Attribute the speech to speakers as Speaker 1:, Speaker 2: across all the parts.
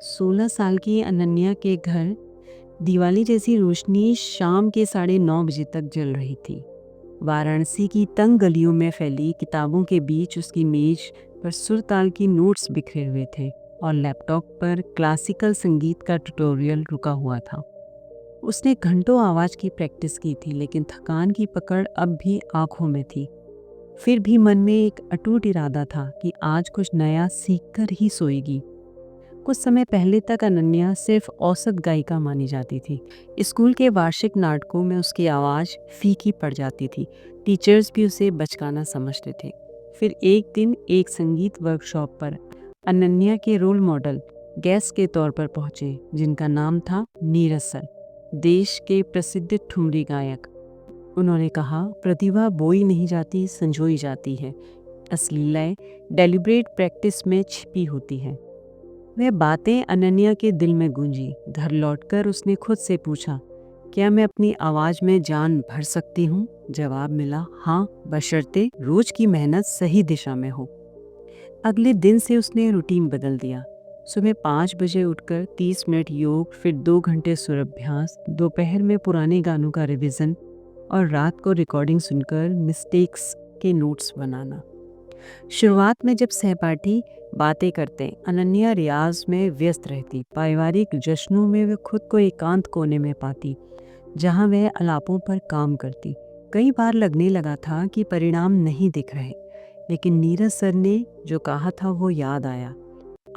Speaker 1: 16 साल की अनन्या के घर दिवाली जैसी रोशनी शाम के 9:30 बजे तक जल रही थी। वाराणसी की तंग गलियों में फैली किताबों के बीच उसकी मेज पर सुरताल की नोट्स बिखरे हुए थे और लैपटॉप पर क्लासिकल संगीत का ट्यूटोरियल रुका हुआ था। उसने घंटों आवाज की प्रैक्टिस की थी, लेकिन थकान की पकड़ अब भी आंखों में थी। फिर भी मन में एक अटूट इरादा था कि आज कुछ नया सीखकर ही सोएगी। कुछ समय पहले तक अनन्या सिर्फ औसत गायिका मानी जाती थी। स्कूल के वार्षिक नाटकों में उसकी आवाज़ फीकी पड़ जाती थी। टीचर्स भी उसे बचकाना समझते थे। फिर एक दिन एक संगीत वर्कशॉप पर अनन्या के रोल मॉडल गेस्ट के तौर पर पहुंचे, जिनका नाम था नीरज सर, देश के प्रसिद्ध ठुमरी गायक। उन्होंने कहा, प्रतिभा बोई नहीं जाती, संजोई जाती है। असली लय डेलिब्रेट प्रैक्टिस में छिपी होती है। वह बातें अनन्या के दिल में गूंजी। घर लौटकर उसने खुद से पूछा, क्या मैं अपनी आवाज में जान भर सकती हूँ? जवाब मिला, हाँ, बशर्ते रोज की मेहनत सही दिशा में हो। अगले दिन से उसने रूटीन बदल दिया। सुबह 5 बजे उठकर 30 मिनट योग, फिर 2 घंटे सुर अभ्यास, दोपहर में पुराने गानों का रिवीजन और रात को रिकॉर्डिंग सुनकर मिस्टेक्स के नोट्स बनाना। शुरुआत में जब सहपाठी बातें करते, अनन्या रियाज में व्यस्त रहती। पारिवारिक जश्नों में वह खुद को एकांत कोने में पाती, जहां वह आलापों पर काम करती। कई बार लगने लगा था कि परिणाम नहीं दिख रहे, लेकिन नीरज सर ने जो कहा था वो याद आया,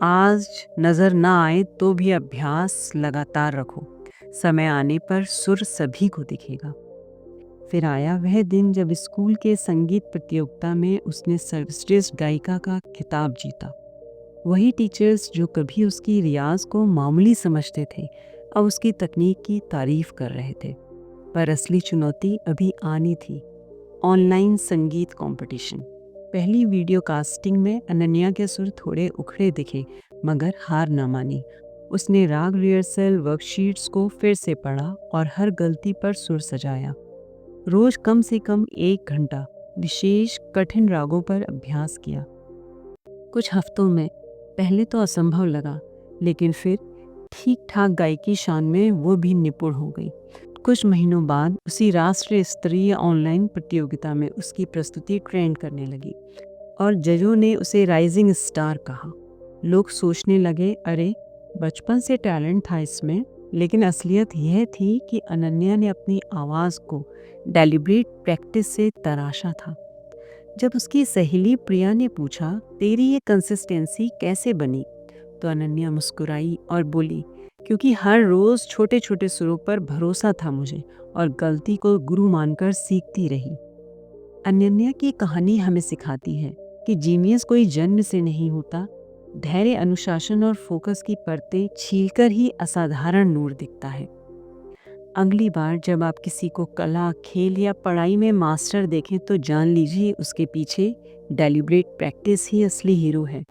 Speaker 1: आज नजर ना आए तो भी अभ्यास लगातार रखो, समय आने पर सुर सभी को दिखेगा। फिर आया वह दिन जब स्कूल के संगीत प्रतियोगिता में उसने सर्वश्रेष्ठ गायिका का खिताब जीता। वही टीचर्स जो कभी उसकी रियाज को मामूली समझते थे, अब उसकी तकनीक की तारीफ कर रहे थे। पर असली चुनौती अभी आनी थी, ऑनलाइन संगीत कंपटीशन। पहली वीडियो कास्टिंग में अनन्या के सुर थोड़े उखड़े दिखे, मगर हार न मानी। उसने राग रिहर्सल वर्कशीट्स को फिर से पढ़ा और हर गलती पर सुर सजाया। रोज कम से कम 1 घंटा विशेष कठिन रागों पर अभ्यास किया। कुछ हफ्तों में पहले तो असंभव लगा, लेकिन फिर ठीक ठाक गायकी शान में वो भी निपुण हो गई। कुछ महीनों बाद उसी राष्ट्रीय स्तरीय ऑनलाइन प्रतियोगिता में उसकी प्रस्तुति ट्रेंड करने लगी और जजों ने उसे राइजिंग स्टार कहा। लोग सोचने लगे, अरे बचपन से टैलेंट था इसमें। लेकिन असलियत यह थी कि अनन्या ने अपनी आवाज़ को डेलिब्रेट प्रैक्टिस से तराशा था। जब उसकी सहेली प्रिया ने पूछा, तेरी ये कंसिस्टेंसी कैसे बनी? तो अनन्या मुस्कुराई और बोली, क्योंकि हर रोज़ छोटे छोटे सुरों पर भरोसा था मुझे और गलती को गुरु मानकर सीखती रही। अनन्या की कहानी हमें सिखाती है कि जीनियस कोई जन्म से नहीं होता। धैर्य, अनुशासन और फोकस की परतें छीलकर ही असाधारण नूर दिखता है। अगली बार जब आप किसी को कला, खेल या पढ़ाई में मास्टर देखें तो जान लीजिए उसके पीछे डेलिब्रेट प्रैक्टिस ही असली हीरो है।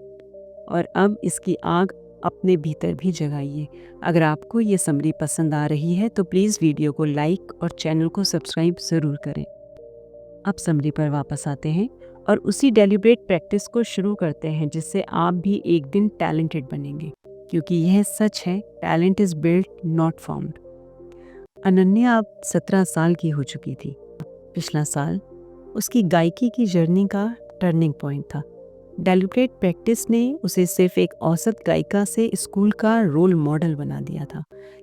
Speaker 1: और अब इसकी आग अपने भीतर भी जगाइए। अगर आपको ये समरी पसंद आ रही है तो प्लीज़ वीडियो को लाइक और चैनल को सब्सक्राइब ज़रूर करें। अब समरी पर वापस आते हैं और उसी डेलिब्रेट प्रैक्टिस को शुरू करते हैं, जिससे आप भी एक दिन टैलेंटेड बनेंगे, क्योंकि यह सच है, talent is built not found. Ananya अब 17 साल की हो चुकी थी। पिछला साल उसकी गायकी की जर्नी का टर्निंग पॉइंट था। डेलिब्रेट प्रैक्टिस ने उसे सिर्फ एक औसत गायिका से स्कूल का रोल मॉडल बना दिया था,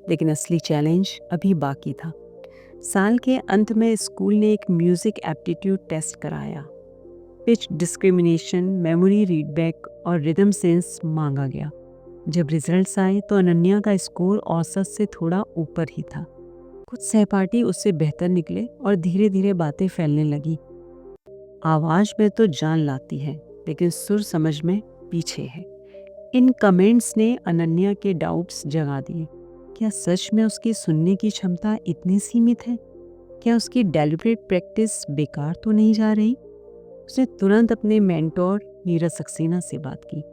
Speaker 1: लेकिन असली चैलेंज अभी बाकी था। साल के अंत में स्कूल ने एक म्यूजिक एप्टीट्यूड टेस्ट कराया। पिच डिस्क्रिमिनेशन, मेमोरी रीडबैक और रिदम सेंस मांगा गया। जब रिजल्ट्स आए तो अनन्या का स्कोर औसत से थोड़ा ऊपर ही था। कुछ सहपाठी उससे बेहतर निकले और धीरे धीरे बातें फैलने लगी। आवाज में तो जान लाती है, लेकिन सुर समझ में पीछे है। इन कमेंट्स ने अनन्या के डाउट्स जगा दिए। क्या सच में उसकी सुनने की क्षमता इतनी सीमित है? क्या उसकी डेलिब्रेट प्रैक्टिस बेकार तो नहीं जा रही? उसने तुरंत अपने मेंटोर नीरज सक्सेना से बात की।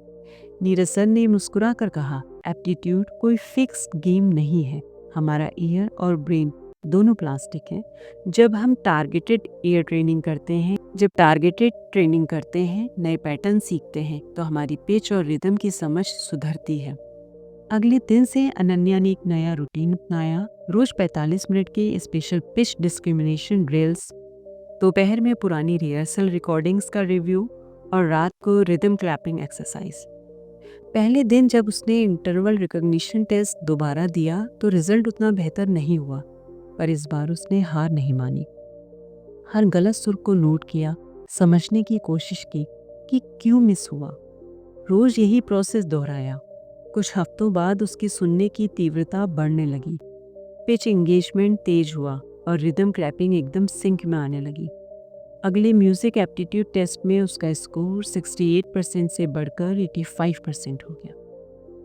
Speaker 1: नीरज सर ने मुस्कुरा कर कहा, एप्टीट्यूड कोई फिक्स्ड गेम नहीं है। हमारा ईयर और ब्रेन दोनों प्लास्टिक हैं। जब टारगेटेड ट्रेनिंग करते हैं, नए पैटर्न सीखते हैं, तो हमारी पिच और रिदम की समझ सुधरती है। अगले दिन से अनन्या ने एक नया रूटीन अपनाया। रोज 45 मिनट के स्पेशल पिच डिस्क्रिमिनेशन ड्रिल्स, दोपहर में पुरानी रिहर्सल रिकॉर्डिंग्स का रिव्यू और रात को रिदम क्लैपिंग एक्सरसाइज। पहले दिन जब उसने इंटरवल रिकॉग्निशन टेस्ट दोबारा दिया तो रिजल्ट उतना बेहतर नहीं हुआ, पर इस बार उसने हार नहीं मानी। हर गलत सुर को नोट किया, समझने की कोशिश की कि क्यों मिस हुआ। रोज यही प्रोसेस दोहराया। कुछ हफ्तों बाद उसकी सुनने की तीव्रता बढ़ने लगी, पिच एंगेजमेंट तेज हुआ और रिदम क्लैपिंग एकदम सिंक में आने लगी। अगले म्यूजिक एप्टीट्यूड टेस्ट में उसका स्कोर 68% से बढ़कर 85% हो गया।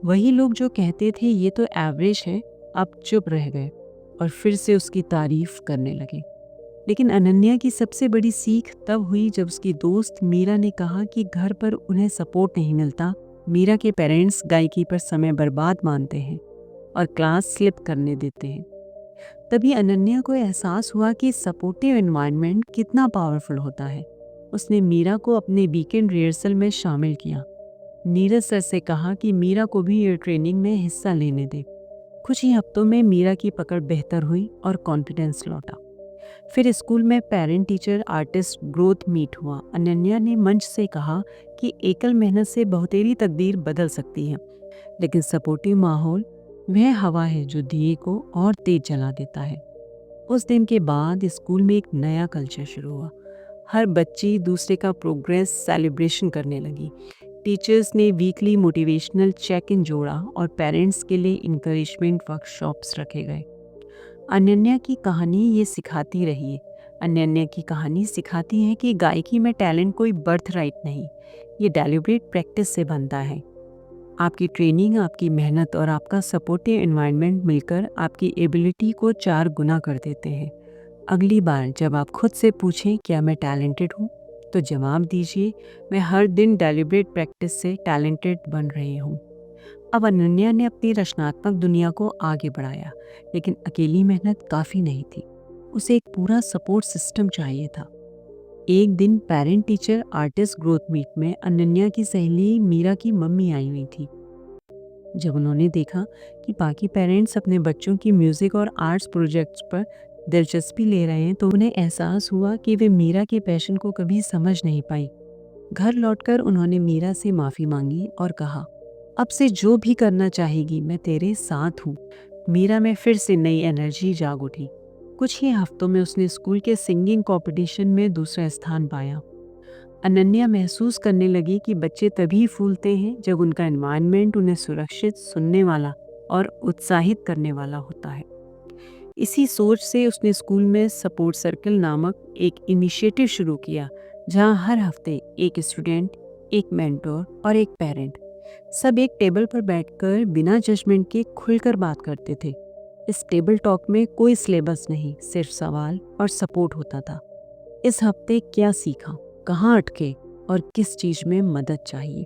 Speaker 1: वही लोग जो कहते थे ये तो एवरेज है, अब चुप रह गए और फिर से उसकी तारीफ करने लगे। लेकिन अनन्या की सबसे बड़ी सीख तब हुई जब उसकी दोस्त मीरा ने कहा कि घर पर उन्हें सपोर्ट नहीं मिलता। मीरा के पेरेंट्स गायकी पर समय बर्बाद मानते हैं और क्लास स्लिप करने देते हैं। तभी अनन्या को एहसास हुआ कि सपोर्टिव एनवायरनमेंट कितना पावरफुल होता है। उसने मीरा को अपने वीकेंड रिहर्सल में शामिल किया। नीरज सर से कहा कि मीरा को भी ये ट्रेनिंग में हिस्सा लेने दे। कुछ ही हफ्तों में मीरा की पकड़ बेहतर हुई और कॉन्फिडेंस लौटा। फिर स्कूल में parent teacher artist growth meet हुआ। अनन्या ने मंच से कहा कि एकल मेहनत से बहुतेरी तकदीर बदल सकती है, लेकिन सपोर्टिव माहौल वह हवा है जो दिए को और तेज जला देता है। उस दिन के बाद स्कूल में एक नया कल्चर शुरू हुआ। हर बच्ची दूसरे का प्रोग्रेस सेलिब्रेशन करने लगी। टीचर्स ने वीकली मोटिवेशनल चेक इन जोड़ा और पेरेंट्स के लिए इंकरेजमेंट वर्कशॉप्स रखे गए। अनन्या की कहानी ये सिखाती रही है। अनन्या की कहानी सिखाती है कि गायकी में टैलेंट कोई बर्थ राइट नहीं, ये डेलिब्रेट प्रैक्टिस से बनता है। आपकी ट्रेनिंग, आपकी मेहनत और आपका सपोर्टिव एनवायरनमेंट मिलकर आपकी एबिलिटी को 4 गुना कर देते हैं। अगली बार जब आप खुद से पूछें क्या मैं टैलेंटेड हूँ, तो जवाब दीजिए मैं हर दिन डेलिब्रेट प्रैक्टिस से टैलेंटेड बन रही हूँ। अब अनन्या ने अपनी रचनात्मक दुनिया को आगे बढ़ाया, लेकिन अकेली मेहनत काफ़ी नहीं थी। उसे एक पूरा सपोर्ट सिस्टम चाहिए था। एक दिन parent teacher artist growth meet में अनन्या की सहेली मीरा की मम्मी आई हुई थी। जब उन्होंने देखा कि बाकी पेरेंट्स अपने बच्चों की म्यूज़िक और आर्ट्स प्रोजेक्ट्स पर दिलचस्पी ले रहे हैं, तो उन्हें एहसास हुआ कि वे मीरा के पैशन को कभी समझ नहीं पाई। घर लौटकर उन्होंने मीरा से माफ़ी मांगी और कहा, अब से जो भी करना चाहेगी मैं तेरे साथ हूँ। मीरा में फिर से नई एनर्जी जाग उठी। कुछ ही हफ्तों में उसने स्कूल के सिंगिंग कंपटीशन में दूसरा स्थान पाया। अनन्या महसूस करने लगी कि बच्चे तभी फूलते हैं जब उनका एनवायरनमेंट उन्हें सुरक्षित, सुनने वाला और उत्साहित करने वाला होता है। इसी सोच से उसने स्कूल में सपोर्ट सर्कल नामक एक इनिशिएटिव शुरू किया, जहां हर हफ्ते एक स्टूडेंट, एक मेंटोर और एक पेरेंट सब एक टेबल पर बैठकर बिना जजमेंट के खुलकर बात करते थे। इस टेबल टॉक में कोई सिलेबस नहीं, सिर्फ सवाल और सपोर्ट होता था। इस हफ्ते क्या सीखा, कहाँ अटके और किस चीज़ में मदद चाहिए।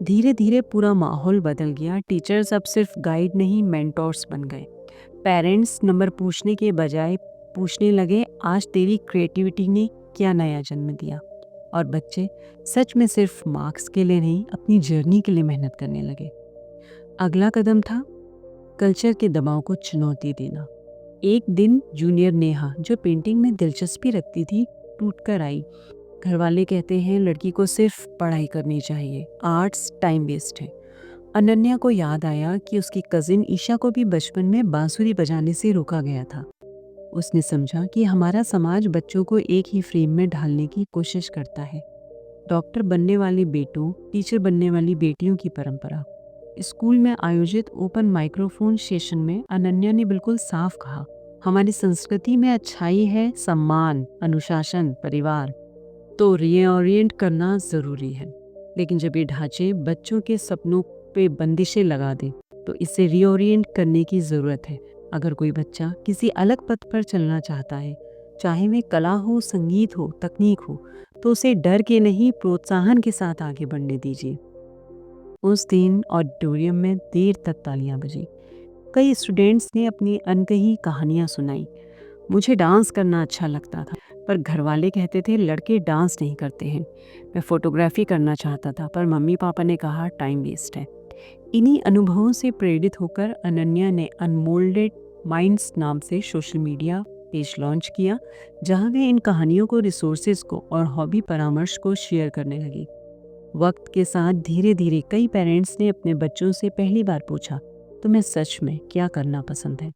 Speaker 1: धीरे धीरे पूरा माहौल बदल गया। टीचर्स अब सिर्फ गाइड नहीं, मेंटोर्स बन गए। पेरेंट्स नंबर पूछने के बजाय पूछने लगे, आज तेरी क्रिएटिविटी ने क्या नया जन्म दिया। और बच्चे सच में सिर्फ मार्क्स के लिए नहीं, अपनी जर्नी के लिए मेहनत करने लगे। अगला कदम था कल्चर के दबाव को चुनौती देना। एक दिन जूनियर नेहा, जो पेंटिंग में दिलचस्पी रखती थी, टूट कर आई। घर वाले कहते हैं लड़की को सिर्फ पढ़ाई करनी चाहिए, आर्ट्स टाइम वेस्ट है। अनन्या को याद आया कि उसकी कजिन ईशा को भी बचपन में बांसुरी बजाने से रोका गया था। उसने समझा कि हमारा समाज बच्चों को एक ही फ्रेम में ढालने की कोशिश करता है। डॉक्टर बनने वाले बेटों, टीचर बनने वाली बेटियों की परंपरा। स्कूल में आयोजित ओपन माइक्रोफोन सेशन में अनन्या ने बिल्कुल साफ कहा, हमारी संस्कृति में अच्छाई है सम्मान, अनुशासन, परिवार, तो रीओरिएंट करना ज़रूरी है। लेकिन जब ये ढांचे बच्चों के सपनों पे बंदिशें लगा दें, तो इसे रीओरिएंट करने की ज़रूरत है। अगर कोई बच्चा किसी अलग पथ पर चलना चाहता है, चाहे वह कला हो, संगीत हो, तकनीक हो, तो उसे डर के नहीं, प्रोत्साहन के साथ आगे बढ़ने दीजिए। उस दिन ऑडिटोरियम में देर तक तालियां बजी। कई स्टूडेंट्स ने अपनी अनकही कहानियां सुनाई। मुझे डांस करना अच्छा लगता था, पर घर वाले कहते थे लड़के डांस नहीं करते हैं। मैं फोटोग्राफी करना चाहता था, पर मम्मी पापा ने कहा टाइम वेस्ट है। इन्हीं अनुभवों से प्रेरित होकर अनन्या ने अनमोल्डेड माइंड्स नाम से सोशल मीडिया पेज लॉन्च किया, जहां वे इन कहानियों को, रिसोर्सेज को और हॉबी परामर्श को शेयर करने लगी। वक्त के साथ धीरे धीरे कई पेरेंट्स ने अपने बच्चों से पहली बार पूछा, तुम्हें सच में क्या करना पसंद है?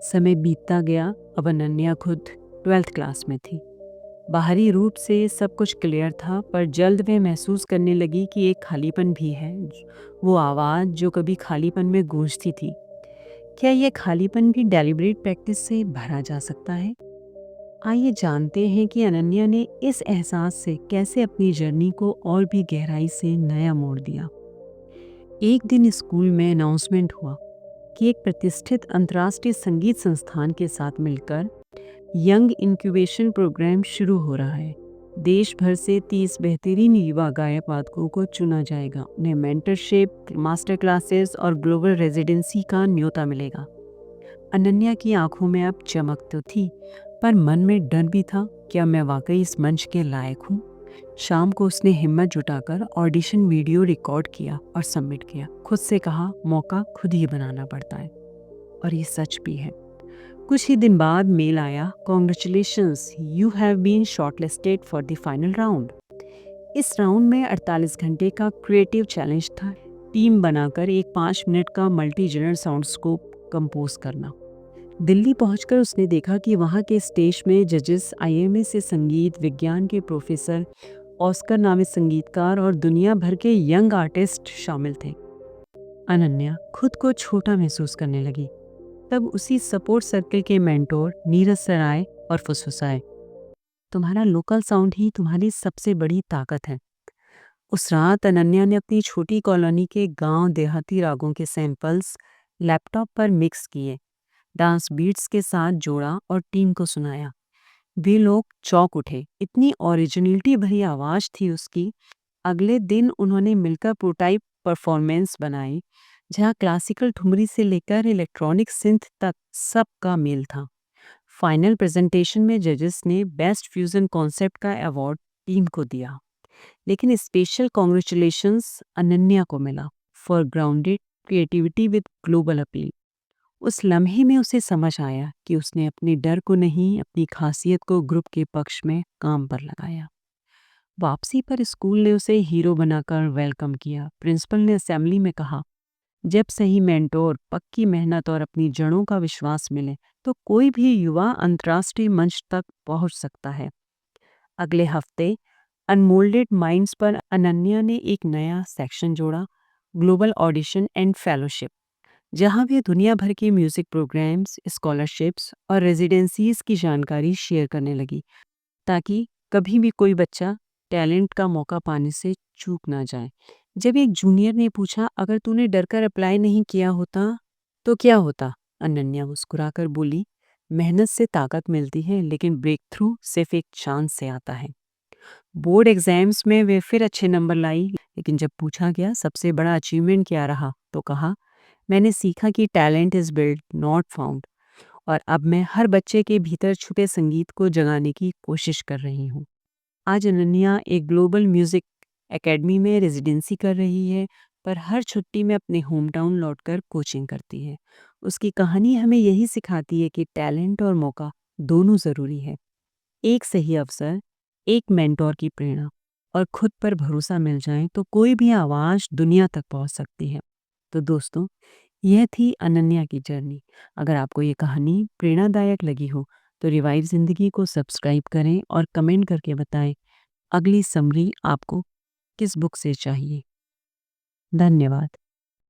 Speaker 1: समय बीतता गया। अब अनन्या खुद 12th क्लास में थी। बाहरी रूप से सब कुछ क्लियर था, पर जल्द वे महसूस करने लगी कि एक खालीपन भी है। वो आवाज़ जो कभी खालीपन में गूंजती थी, क्या ये खालीपन भी डेलिब्रेट प्रैक्टिस से भरा जा सकता है? आइए जानते हैं कि अनन्या ने इस एहसास से कैसे अपनी जर्नी को और भी गहराई से नया मोड़ दिया। एक दिन स्कूल में अनाउंसमेंट हुआ कि एक प्रतिष्ठित अंतर्राष्ट्रीय संगीत संस्थान के साथ मिलकर यंग इंक्यूबेशन प्रोग्राम शुरू हो रहा है। देश भर से 30 बेहतरीन युवा गायक वादकों को चुना जाएगा। उन्हें मेंटरशिप, मास्टर क्लासेस और ग्लोबल रेजिडेंसी का न्योता मिलेगा। अनन्या की आंखों में अब चमक तो थी, पर मन में डर भी था। क्या मैं वाकई इस मंच के लायक हूँ? शाम को उसने हिम्मत जुटाकर ऑडिशन वीडियो रिकॉर्ड किया और सबमिट किया। खुद से कहा, मौका खुद ही बनाना पड़ता है। और ये सच भी है। कुछ ही दिन बाद मेल आया, congratulations, you have been shortlisted for the final round. इस राउंड में 48 घंटे का क्रिएटिव चैलेंज था। टीम बनाकर एक 5 मिनट का मल्टी जनर साउंड स्कोप कंपोज करना। दिल्ली पहुंचकर उसने देखा कि वहां के स्टेज में जजेस आईएमए से संगीत विज्ञान के प्रोफेसर, ऑस्कर नामित संगीतकार और दुनिया भर के यंग आर्टिस्ट शामिल थे। अनन्या खुद को छोटा महसूस करने लगी। तब उसी सपोर्ट सर्कल के मेंटोर नीरज सर आए और फुसफुसाए, तुम्हारा लोकल साउंड ही तुम्हारी सबसे बड़ी ताकत है। उस रात अनन्या ने अपनी छोटी कॉलोनी के गांव देहाती रागों के सैंपल्स लैपटॉप पर मिक्स किए, डांस बीट्स के साथ जोड़ा और टीम को सुनाया। वे लोग चौंक उठे, इतनी ओरिजिनलिटी भरी आवाज थी उसकी। अगले दिन उन्होंने मिलकर प्रोटाइप परफॉर्मेंस बनाई, जहां क्लासिकल ठुमरी से लेकर इलेक्ट्रॉनिक सिंथ तक सबका मेल था। फाइनल प्रेजेंटेशन में जजेस ने बेस्ट फ्यूजन कॉन्सेप्ट का अवार्ड टीम को दिया, लेकिन स्पेशल कॉन्ग्रेचुलेशंस अनन्या को मिला for grounded creativity with global appeal. उस लम्हे में उसे समझ आया कि उसने अपने डर को नहीं, अपनी खासियत को ग्रुप के पक्ष में काम पर लगाया। वापसी पर स्कूल ने उसे हीरो बनाकर वेलकम किया। प्रिंसिपल ने असेंबली में कहा, जब सही मेंटोर, पक्की मेहनत और अपनी जड़ों का विश्वास मिले तो कोई भी युवा अंतर्राष्ट्रीय मंच तक पहुंच सकता है। अगले हफ्ते अनमोल्डेड माइंड्स पर अनन्या ने एक नया सेक्शन जोड़ा, ग्लोबल ऑडिशन एंड फेलोशिप, जहां वे दुनिया भर के म्यूजिक प्रोग्राम्स, स्कॉलरशिप्स और रेजिडेंसीज की जानकारी शेयर करने लगी, ताकि कभी भी कोई बच्चा टैलेंट का मौका पाने से चूक ना जाए। जब एक जूनियर ने पूछा, अगर तूने डरकर अप्लाई नहीं किया होता तो क्या होता? अनन्या मुस्कुराकर बोली, मेहनत से ताकत मिलती है, लेकिन ब्रेक थ्रू सिर्फ एक चांस से आता है। बोर्ड एग्जाम्स में वे फिर अच्छे नंबर लाई, लेकिन जब पूछा गया सबसे बड़ा अचीवमेंट क्या रहा, तो कहा, मैंने सीखा कि talent is build not found, और अब मैं हर बच्चे के भीतर छुपे संगीत को जगाने की कोशिश कर रही हूँ। आज अनन्या एक ग्लोबल म्यूजिक एकेडमी में रेजिडेंसी कर रही है, पर हर छुट्टी में अपने होम टाउन लौटकर कोचिंग करती है। उसकी कहानी हमें यही सिखाती है कि टैलेंट और मौका दोनों ज़रूरी है। एक सही अवसर, एक मेंटोर की प्रेरणा और खुद पर भरोसा मिल जाए तो कोई भी आवाज़ दुनिया तक पहुंच सकती है। तो दोस्तों, यह थी अनन्या की जर्नी। अगर आपको ये कहानी प्रेरणादायक लगी हो तो रिवाइव जिंदगी को सब्सक्राइब करें और कमेंट करके बताएं अगली समरी आपको किस बुक से चाहिए। धन्यवाद।